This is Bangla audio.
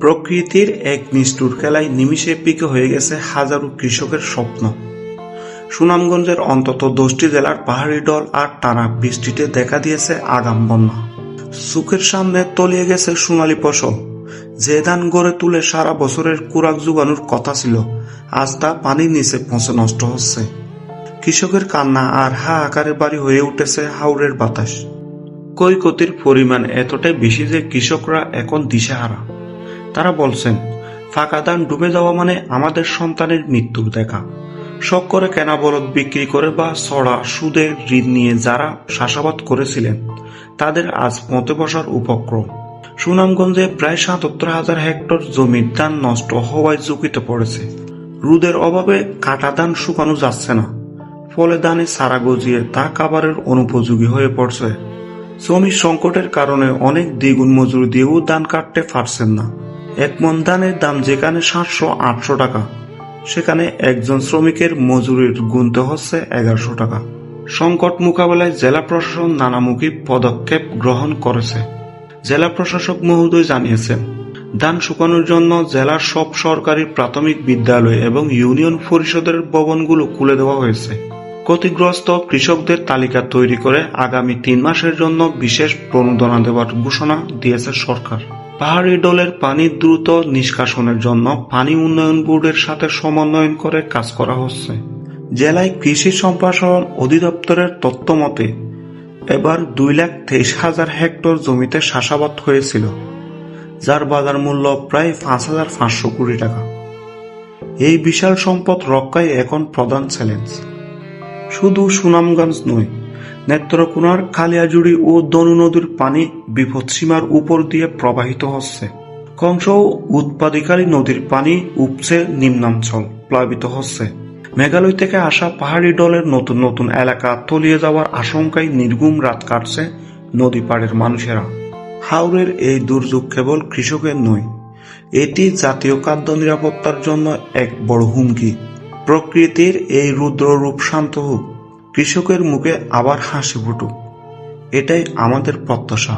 প্রকৃতির এক নিষ্ঠুর খেলায় নিমিষে পিকে হয়ে গেছে হাজারো কৃষকের স্বপ্ন। সুনামগঞ্জের অন্তত 10টি জেলার পাহাড়ি ঢল আর টানা বৃষ্টিতে দেখা দিয়েছে আগাম বন্যা। চোখের সামনে তলিয়ে গেছে সোনালী ফসল। যে ধান গড়ে তুলে সারা বছরের কুরাক জোগানোর কথা ছিল, আজ তা পানির নিচে পচে নষ্ট হচ্ছে। কৃষকের কান্না আর হাহাকারের বাড়ি হয়ে উঠেছে হাওরের বাতাস। ক্ষয়ক্ষতির পরিমাণ এতটাই বেশি যে কৃষকরা এখন দিশেহারা। তারা বলছেন, ফাঁকা ধান ডুবে যাওয়া মানে আমাদের সন্তানের মৃত্যুর দেখা। শখ করে কেনা বলদ বিক্রি করে বা ছড়া সুদে ঋণ নিয়ে যারা চাষাবাদ করেছিলেন, তাদের আজ পথে বসার উপক্রম। সুনামগঞ্জে প্রায় ৭৭,০০০ হেক্টর জমির ধান নষ্ট হওয়ায় ঝুঁকিতে পড়েছে। রোদের অভাবে কাটা ধান শুকানো যাচ্ছে না, ফলে ধানে চারা গজিয়ে তা খাবারের অনুপযোগী হয়ে পড়ছে। জমির সংকটের কারণে অনেক দ্বিগুণ মজুরি দিয়েও ধান কাটতে পারছেন না। এক মন ধানের দাম যেখানে ৭০০-৮০০ টাকা, সেখানে একজন শ্রমিকের মজুরির গুনতে হচ্ছে ১১০০ টাকা। সংকট মোকাবেলায় জেলা প্রশাসন নানামুখী পদক্ষেপ গ্রহণ করেছে। জেলা প্রশাসক মহোদয় জানিয়েছেন, ধান শুকানোর জন্য জেলার সব সরকারি প্রাথমিক বিদ্যালয় এবং ইউনিয়ন পরিষদের ভবনগুলো খুলে দেওয়া হয়েছে। ক্ষতিগ্রস্ত কৃষকদের তালিকা তৈরি করে আগামী ৩ মাসের জন্য বিশেষ প্রণোদনা দেওয়ার ঘোষণা দিয়েছে সরকার। পাহাড়ি ঢলের পানি দ্রুত নিষ্কাশনের জন্য পানি উন্নয়ন বোর্ডের সাথে সমন্বয় করে কাজ করা হচ্ছে। জেলায় কৃষি সম্প্রসারণ অধিদপ্তরের তথ্য মতে এবার ২,২৩,০০০ হেক্টর জমিতে চাষাবাদ হয়েছিল, যার বাজার মূল্য প্রায় ৫,৫০০ কোটি টাকা। এই বিশাল সম্পদ রক্ষাই এখন প্রধান চ্যালেঞ্জ। শুধু সুনামগঞ্জ নয়, নেত্রকোনার কালিয়াজুড়ি ও ধনু নদীর পানি বিপদসীমার উপর দিয়ে প্রবাহিত হচ্ছে। কংস ও উৎপাদিকারী নদীর পানি উপচে নিম্নাঞ্চল প্লাবিত হচ্ছে। মেঘালয় থেকে আসা পাহাড়ি ঢলের নতুন নতুন এলাকা তলিয়ে যাওয়ার আশঙ্কায় নির্ঘুম রাত কাটছে নদী পাড়ের মানুষেরা। হাওরের এই দুর্যোগ কেবল কৃষকের নয়, এটি জাতীয় খাদ্য নিরাপত্তার জন্য এক বড় হুমকি। প্রকৃতির এই রুদ্র রূপ শান্ত হোক, কৃষকের মুখে আবার হাসি ফুটুক, এটাই আমাদের প্রত্যাশা।